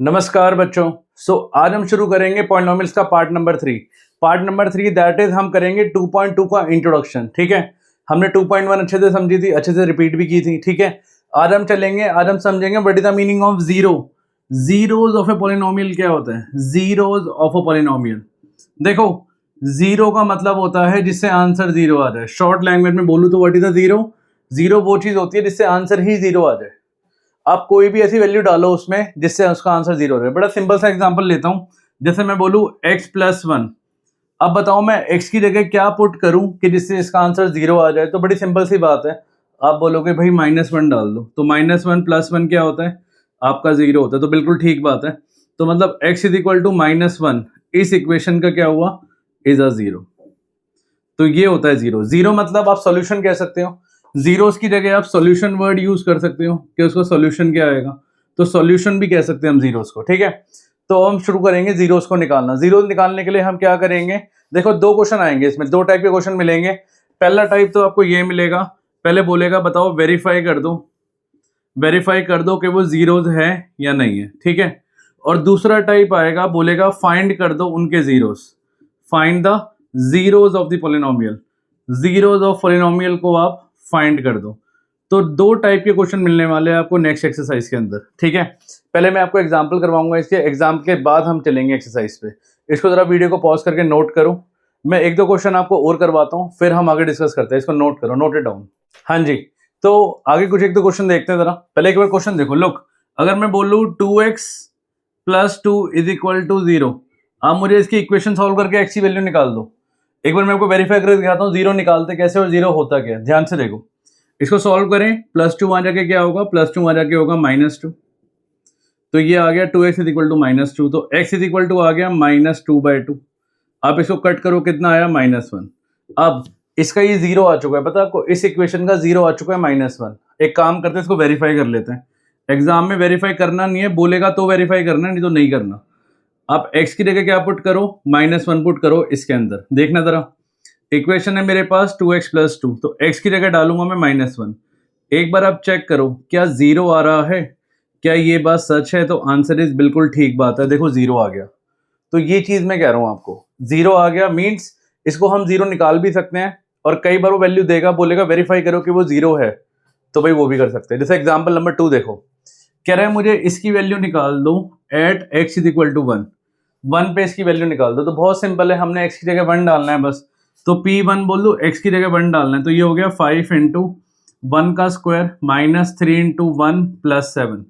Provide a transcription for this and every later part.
नमस्कार बच्चों। आज हम शुरू करेंगे पॉलिनोमियल्स का part number 3। Part number 3 that is हम करेंगे 2.2 का इंट्रोडक्शन। ठीक है, हमने 2.1 अच्छे से समझी थी, अच्छे से रिपीट भी की थी। ठीक है, आज हम समझेंगे what is the meaning of zero. Zeros of a polynomial क्या होता है? जीरोज ऑफ अ पॉलिनोमियल, देखो जीरो का मतलब होता है जिससे आंसर जीरो आ जाए। शॉर्ट लैंग्वेज में बोलूं तो what is the zero? Zero वो चीज होती है जिससे आंसर ही जीरो आ जाए। आप कोई भी ऐसी वैल्यू डालो उसमें जिससे उसका आंसर जीरो रहे। बड़ा सिंपल सा एग्जांपल लेता हूं, जैसे मैं बोलूं x+1। अब बताओ मैं x की जगह क्या पुट करूं कि जिससे इसका आंसर जीरो आ जाए? तो बड़ी सिंपल सी बात है, आप बोलोगे भाई -1 डाल दो, तो -1 + 1 क्या होता है? आपका जीरो होता है। तो बिल्कुल ठीक बात है। तो मतलब x = -1 इस इक्वेशन का क्या हुआ? Is a zero. तो ये होता है जीरो। जीरो मतलब आप सॉल्यूशन कह सकते हो। जीरोस की जगह आप सॉल्यूशन वर्ड यूज कर सकते हो कि उसका सॉल्यूशन क्या आएगा। तो सॉल्यूशन भी कह सकते हैं हम जीरोस को। ठीक है, तो हम शुरू करेंगे जीरोस को निकालना। जीरो निकालने के लिए हम क्या करेंगे? देखो दो क्वेश्चन आएंगे इसमें, दो टाइप के क्वेश्चन मिलेंगे। पहला टाइप तो आपको ये मिलेगा, पहले बोलेगा बताओ वेरीफाई कर दो कि वो जीरोज है या नहीं है। ठीक है, और दूसरा टाइप आएगा, बोलेगा फाइंड कर दो उनके zeros. Find the zeros of the polynomial. Zeros of polynomial को आप फाइंड कर दो। तो दो टाइप के क्वेश्चन मिलने वाले हैं आपको नेक्स्ट एक्सरसाइज के अंदर। ठीक है, पहले मैं आपको एग्जांपल करवाऊंगा इसके, एग्जाम के बाद हम चलेंगे एक्सरसाइज पे। इसको जरा वीडियो को पॉज करके नोट करो। मैं एक दो क्वेश्चन आपको और करवाता हूँ, फिर हम आगे डिस्कस करते हैं। इसको नोट करो, नोट इट डाउन। हाँ जी, तो आगे कुछ एक दो क्वेश्चन देखते हैं जरा। पहले एक बार क्वेश्चन देखो। लुक, अगर मैं बोलूँ 2x + 2 = 0, आप मुझे इसकी इक्वेशन सॉल्व करके x की वैल्यू निकाल दो। एक बार मैं आपको वेरीफाई करके दिखाता हूँ जीरो निकालते कैसे और जीरो होता क्या है। ध्यान से देखो, इसको सॉल्व करें। +2 आ जाके क्या होगा? +2 आ जाके होगा -2। तो ये आ गया 2x = -2। तो x = आ गया -2/2। आप इसको कट करो, कितना आया? -1। अब इसका ये जीरो आ चुका है, पता है आपको? इस इक्वेशन का जीरो आ चुका है -1। एक काम करते हैं, इसको वेरीफाई कर लेते हैं। एग्जाम में वेरीफाई करना नहीं है, बोलेगा तो वेरीफाई करना, नहीं तो नहीं करना। आप x की जगह क्या पुट करो? -1 पुट करो इसके अंदर। देखना जरा, इक्वेशन है मेरे पास 2x + 2, तो x की जगह डालूंगा मैं -1। एक बार आप चेक करो क्या जीरो आ रहा है? क्या ये बात सच है? तो आंसर इज बिल्कुल ठीक बात है। देखो जीरो आ गया। तो ये चीज मैं कह रहा हूं आपको, जीरो आ गया मींस इसको हम जीरो निकाल भी सकते हैं, और कई बार वो वैल्यू देगा, बोलेगा वेरीफाई करो कि वो जीरो है, तो भाई वो भी कर सकते हैं। जैसे एग्जाम्पल नंबर 2 देखो, कह रहा है मुझे इसकी वैल्यू निकाल दो एट x = 1। 1 पे इसकी वैल्यू निकाल दो। तो बहुत सिंपल है, हमने x की जगह 1 डालना है बस। तो P1 बोल दो, x की जगह 1 डालना है। तो ये हो गया 5 × 1 का स्क्वायर -3 × 1 + 7।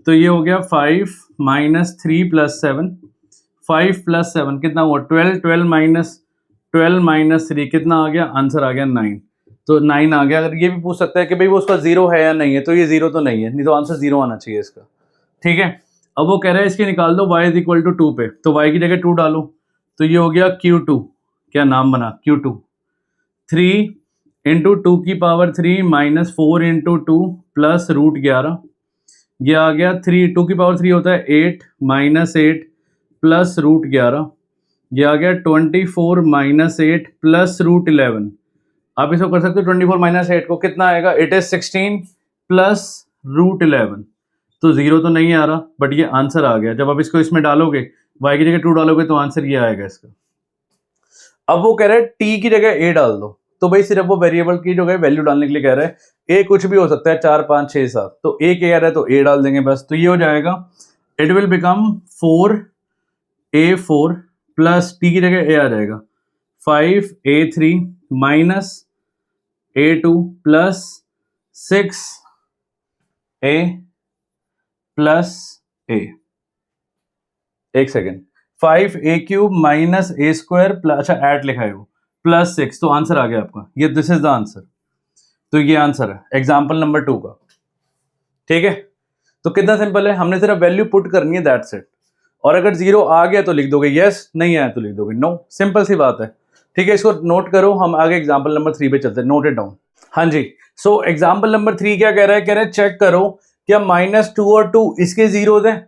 तो ये हो गया 5 - 3 + 7। 5 + 7 कितना हुआ? 12। 12 - 3 कितना आ गया? आंसर आ गया 9। तो 9 आ गया। अगर ये भी पूछ सकता है कि भाई वो उसका जीरो है या नहीं है, तो ये जीरो तो नहीं है, नहीं तो आंसर जीरो आना चाहिए इसका। ठीक है, अब वो कह रहा है इसके निकाल दो y = 2 पे। तो y की जगह 2 डालो, तो ये हो गया Q2। क्या नाम बना? Q2। 3 × 2 की पावर 3 -4 × 2 + √11। ये आ गया 3, 2 की पावर 3 होता है 8 -8 + √11। ये आ गया 24 -8 + √11। आप इसको कर सकते हो 24 - 8 को, कितना आएगा? It is 16 + √11। तो जीरो तो नहीं आ रहा, बट ये आंसर आ गया। जब आप इसको इसमें डालोगे, y की जगह 2 डालोगे, तो आंसर ये आएगा इसका। अब वो कह रहा है t की जगह a डाल दो। तो भाई सिर्फ वो वेरिएबल की जो है वैल्यू डालने के लिए कह रहा है। a कुछ भी हो सकता है, 4 5 6 7। तो a कह रहा है तो a डाल देंगे बस। तो ये हो जाएगा, it will become 4a4 plus t की जगह a आ जाएगा 5a3 -a2 plus 6a plus a। एक सेकेंड, 5a³ -a² प्लस, अच्छा ऐड लिखा है वो, +6। तो आंसर आ गया आपका, ये दिस इज द आंसर। तो ये आंसर है एग्जाम्पल नंबर 2 का। ठीक है, तो कितना सिंपल है, हमने सिर्फ वैल्यू पुट करनी है, दैट्स इट। और अगर जीरो आ गया तो लिख दोगे यस, नहीं आया तो लिख दोगे नो। सिंपल सी बात है। ठीक है, इसको नोट करो, हम आगे एग्जाम्पल नंबर 3 पे चलते हैं। Note it down. हाँ जी, सो एग्जाम्पल नंबर 3 क्या कह रहा है? कह रहा है चेक करो क्या -2 और 2 इसके जीरोज हैं।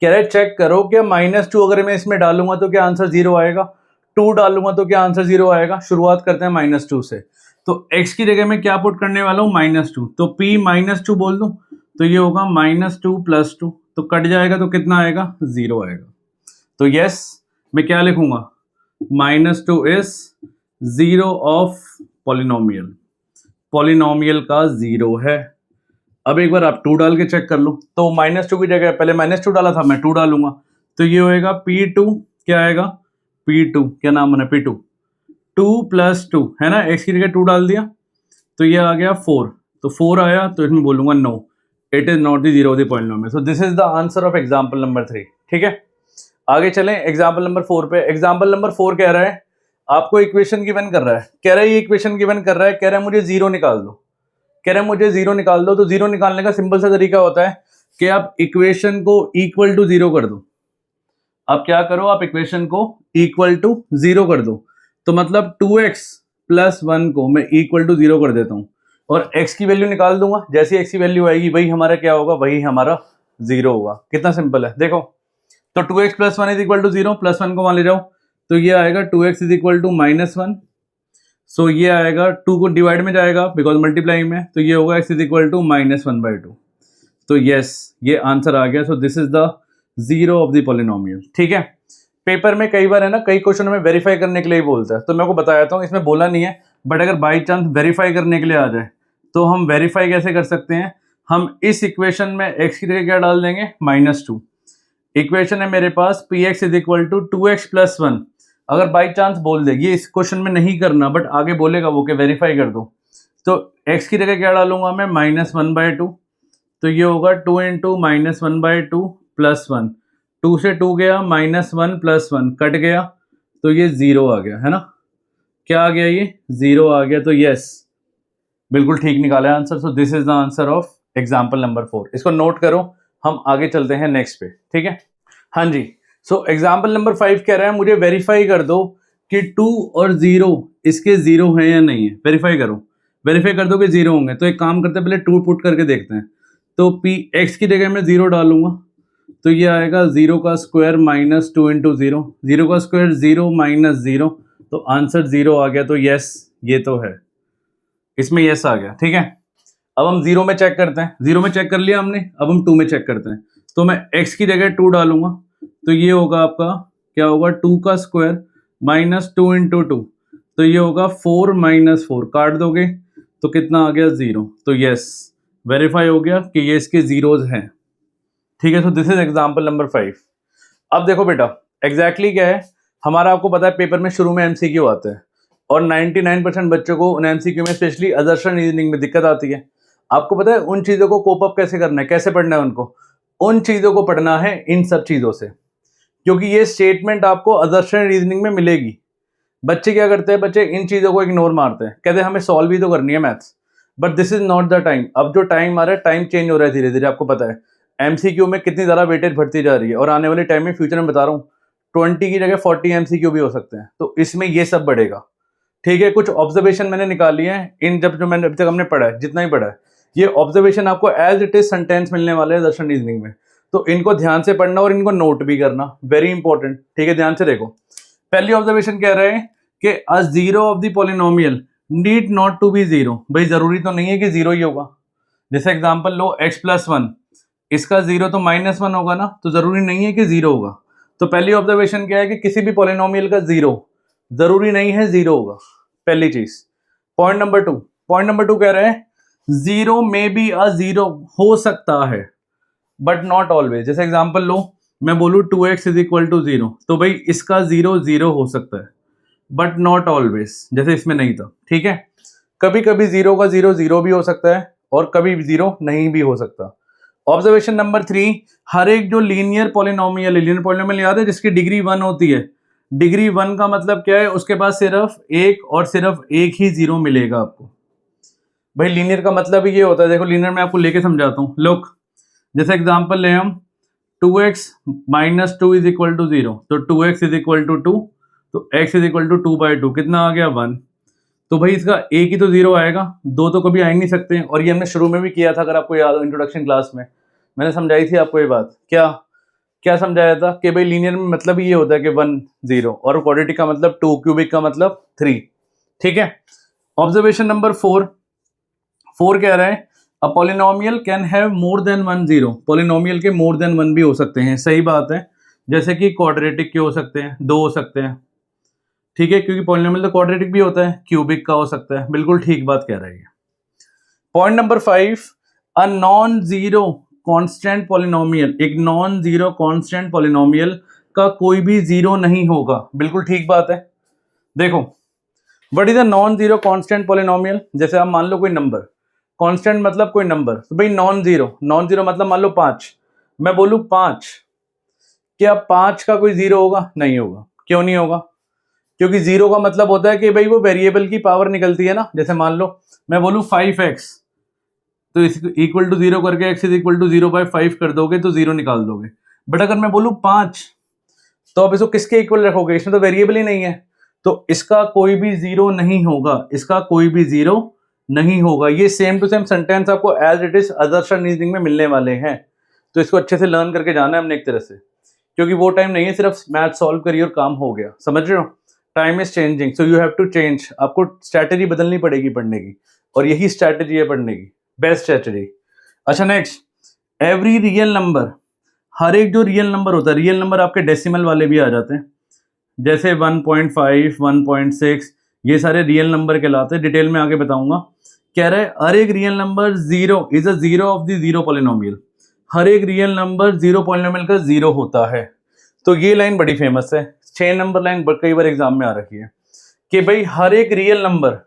कह रहा है चेक करो क्या -2 अगर मैं इसमें डालूंगा तो क्या आंसर जीरो आएगा, 2 डालूंगा तो क्या आंसर जीरो आएगा। शुरुआत करते हैं -2 से। तो x की जगह में क्या पुट करने वाला हूं? -2। तो p -2 बोल दूं, तो ये होगा -2 + 2। तो कट जाएगा तो कितना आएगा, 0 आएगा। तो यस मैं क्या लिखूंगा, -2 इज 0 ऑफ पॉलिनोमियल, पॉलिनोमियल का 0 है। अब एक बार आप 2 डाल के चेक कर लो, तो -2 की जगह पहले -2 डाला था, मैं 2 डालूंगा, तो ये होएगा P2, क्या आएगा P2, क्या नाम बना P2, 2 + 2 है ना, x की जगह 2 डाल दिया तो ये आ गया 4, तो 4 आया तो इसमें बोलूंगा no, it is not the zero of the polynomial. So this is the answer of example number 3। ठीक है, आगे चलें एग्जांपल नंबर 4 पे। एग्जांपल नंबर 4 कह रहा है आपको इक्वेशन गिवन कर रहा है, कह रहा है ये इक्वेशन गिवन कर रहा है, कह रहा है मुझे 0 निकाल दो, कह रहा है मुझे 0 निकाल दो। तो 0 निकालने का सिंपल सा तरीका होता है कि आप इक्वेशन को इक्वल टू 0 कर दो। आप क्या करो, आप इक्वेशन को इक्वल टू 0 कर दो, तो मतलब 2x + 1 को मैं इक्वल टू 0 कर देता हूं और x की वैल्यू निकाल दूंगा। जैसी x की वैल्यू आएगी वही हमारा क्या होगा, वही हमारा 0 होगा। कितना सिंपल है देखो, तो 2x + 1 = 0, +1 को वहां ले जाओ तो ये आएगा 2x = -1। सो ये आएगा 2 को डिवाइड में जाएगा बिकॉज मल्टीप्लाइंग में, तो ये होगा x = -1/2। तो यस ये आंसर आ गया। सो this is the 0 of the polynomial. ठीक है, पेपर में कई बार है ना, कई क्वेश्चन में वेरीफाई करने के लिए ही बोलता है, तो मैं को बताया था इसमें बोला नहीं है, बट अगर बाई चांस वेरीफाई करने के लिए आ जाए तो हम वेरीफाई कैसे कर सकते हैं, हम इस इक्वेशन में x की जगह क्या डाल देंगे, -2। इक्वेशन है मेरे पास px = 2x + 1। अगर बाई चांस बोल दे, ये इस क्वेश्चन में नहीं करना बट आगे बोलेगा वो कि वेरीफाई कर दो, तो x की जगह क्या डालूंगा मैं, -1/2, तो ये होगा 2 × -1/2 + 1, 2 से 2 गया, -1 + 1 कट गया तो ये 0 आ गया, है ना, क्या आ गया, ये 0 आ गया। तो यस बिल्कुल ठीक निकाला है answer. So this is the answer of example number 4। इसको नोट करो, हम आगे चलते हैं नेक्स्ट पे। ठीक है, हाँ जी। सो एग्जाम्पल नंबर 5 कह रहा है मुझे वेरीफाई कर दो कि 2 और 0 इसके 0 हैं या नहीं है। वेरीफाई करो, वेरीफाई कर दो कि 0 होंगे। तो एक काम करते हैं, पहले 2 पुट करके देखते हैं। तो x की जगह में 0 डालूंगा तो ये आएगा 0 का स्क्वायर -2 × 0, 0 का स्क्वायर 0 - 0, तो आंसर 0 आ गया। तो यस ये तो है, इसमें यस आ गया। ठीक है, अब हम 0 में चेक करते हैं, 0 में चेक कर लिया हमने, अब हम 2 में चेक करते हैं। तो मैं x की जगह 2 डालूंगा तो ये होगा आपका क्या होगा, 2 का स्क्वायर -2 × 2, तो ये होगा 4 - 4, काट दोगे तो कितना आ गया, 0। तो यस वेरीफाई हो गया कि ये इसके जीरोज हैं। ठीक है, सो दिस इज एग्जाम्पल नंबर 5। अब देखो बेटा एग्जैक्टली क्या है हमारा, आपको पता है पेपर में शुरू में MCQ आता है और 99% बच्चों को उन MCQ में स्पेशली असर्शन रीजनिंग में दिक्कत आती है। आपको पता है उन चीज़ों को कोप अप कैसे करना है, कैसे पढ़ना है उनको, उन चीज़ों को पढ़ना है इन सब चीज़ों से, क्योंकि ये स्टेटमेंट आपको असर्शन रीजनिंग में मिलेगी। बच्चे क्या करते हैं, बच्चे इन चीज़ों को इग्नोर मारते हैं, कहते हैं हमें सॉल्व ही तो करनी है maths, but this is not the time. अब जो टाइम आ रहा है, टाइम चेंज हो रहा है धीरे धीरे। आपको पता है MCQ में कितनी ज़्यादा वेटेज बढ़ती जा रही है और आने वाले टाइम में फ्यूचर में बता रहा हूँ 20 की जगह 40 MCQ भी हो सकते हैं, तो इसमें ये सब बढ़ेगा। ठीक है, कुछ ऑब्जर्वेशन मैंने निकाली है इन जब जो मैंने अभी तक हमने पढ़ा है, जितना ही पढ़ा है, ये ऑब्जर्वेशन आपको एज इट इज सेंटेंस मिलने वाले हैं दर्शन रीजनिंग में, तो इनको ध्यान से पढ़ना और इनको नोट भी करना, वेरी इंपॉर्टेंट। ठीक है, ध्यान से देखो। पहली ऑब्जर्वेशन कह रहे हैं कि a zero of the polynomial need not to be zero. भाई जरूरी तो नहीं है कि जीरो ही होगा। जैसे एग्जांपल लो x + 1, इसका 0 तो -1 होगा ना, तो जरूरी नहीं है कि 0 होगा। तो पहली ऑब्जर्वेशन क्या है कि किसी भी पॉलिनोमियल का 0 जरूरी नहीं है 0 होगा, पहली चीज। पॉइंट नंबर 2 कह रहे हैं 0 में बी अ 0 हो सकता है बट नॉट ऑलवेज। जैसे एग्जांपल लो, मैं बोलूँ 2x = 0, तो भाई इसका 0 0 हो सकता है बट नॉट ऑलवेज, जैसे इसमें नहीं था। ठीक है, कभी कभी 0 का 0 0 भी हो सकता है और कभी 0 नहीं भी हो सकता। ऑब्जर्वेशन नंबर 3, हर एक जो लीनियर पॉलिनोमियल याद है जिसकी डिग्री 1 होती है, डिग्री 1 का मतलब क्या है, उसके पास सिर्फ एक ही 0 मिलेगा आपको। भाई लीनियर का मतलब ये होता है, देखो लीनियर में आपको लेके समझाता हूँ। लुक, जैसे एग्जांपल ले हम 2x - 2 = 0, तो 2x = 2, तो x = 2/2, कितना आ गया, 1। तो भाई इसका एक ही तो 0 आएगा, दो तो कभी आ ही नहीं सकते। और ये हमने शुरू में भी किया था, अगर आपको याद हो इंट्रोडक्शन क्लास में मैंने समझाई थी आपको ये बात। क्या क्या समझाया था कि भाई लीनियर में मतलब ये होता है कि 1 0 और क्वाड्रेटिक का मतलब 2, क्यूबिक का मतलब 3। ठीक है, ऑब्जर्वेशन नंबर 4 कह रहा है a polynomial can have more than one zero, polynomial के मोर देन वन भी हो सकते हैं, सही बात है। जैसे कि क्वाड्रेटिक के हो सकते हैं, दो हो सकते हैं, ठीक है, क्योंकि पॉलिनोमियल तो क्वाड्रेटिक भी होता है, क्यूबिक का हो सकता है, बिल्कुल ठीक बात कह रही है। Point number 5, a non zero constant polynomial, एक नॉन जीरो कांस्टेंट पॉलिनोमियल का कोई भी जीरो नहीं होगा, बिल्कुल ठीक बात है। देखो what is a non zero constant polynomial, जैसे आप मान लो कोई नंबर, कांस्टेंट मतलब कोई नंबर, तो भाई नॉन जीरो, नॉन जीरो मतलब मान लो 5, मैं बोलूं 5, क्या 5 का कोई जीरो होगा? नहीं होगा। क्यों नहीं होगा? क्योंकि जीरो का मतलब होता है कि भाई वो वेरिएबल की पावर निकलती है ना, जैसे मान लो मैं बोलूं 5x, तो इस इक्वल टू जीरो करके x इज इक्वल टू 0/5 कर दोगे तो जीरो निकाल दोगे। बट अगर मैं बोलूं 5, तो अब इसको किसके इक्वल रखोगे? इसमें तो वेरिएबल ही नहीं है, तो इसका कोई भी जीरो नहीं होगा, इसका कोई भी जीरो नहीं होगा। ये सेम टू सेम सेंटेंस आपको as it is others reasoning में मिलने वाले हैं, तो इसको अच्छे से लर्न करके जाना है हमने एक तरह से, क्योंकि वो टाइम नहीं है सिर्फ मैथ सॉल्व करिए और काम हो गया, समझ रहे हो? Time is changing, so you have to change, आपको स्ट्रैटेजी बदलनी पड़ेगी पढ़ने की, और यही स्ट्रैटेजी है पढ़ने की, बेस्ट स्ट्रैटेजी। अच्छा नेक्स्ट, एवरी रियल नंबर, हर एक जो रियल नंबर होता है, रियल नंबर आपके डेसिमल वाले भी आ जाते हैं, जैसे 1.5, 1.6, ये सारे रियल नंबर कहलाते हैं, डिटेल में आगे बताऊंगा। कह रहा है हर एक real number zero is a zero of the zero polynomial, हर एक रियल नंबर जीरो पॉलिनोमियल का जीरो होता है। तो ये लाइन बड़ी फेमस है, 6 नंबर लाइन कई बार एग्जाम में आ रखी है कि भाई हर एक रियल नंबर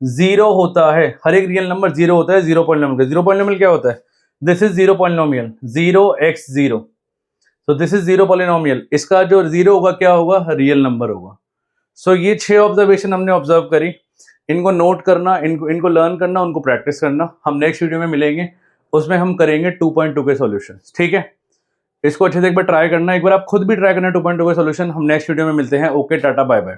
जीरो होता है, हर एक रियल नंबर जीरो होता है जीरो पॉलिनोमियल का। जीरो पॉलिनोमियल क्या होता है? This is zero polynomial, 0x0, तो दिस इज जीरो पॉलिनोमियल, इसका जो जीरो होगा क्या होगा? रियल नंबर होगा। सो ये 6 ऑब्जर्वेशन हमने ऑब्जर्व करी, इनको नोट करना, इनको लर्न करना, उनको प्रैक्टिस करना। हम नेक्स्ट वीडियो में मिलेंगे, उसमें हम करेंगे 2.2 के सॉल्यूशन, ठीक है? इसको अच्छे से एक बार ट्राई करना, एक बार आप खुद भी ट्राई करना 2.2 के सॉल्यूशन। हम नेक्स्ट वीडियो में मिलते हैं। Okay, tata, bye bye.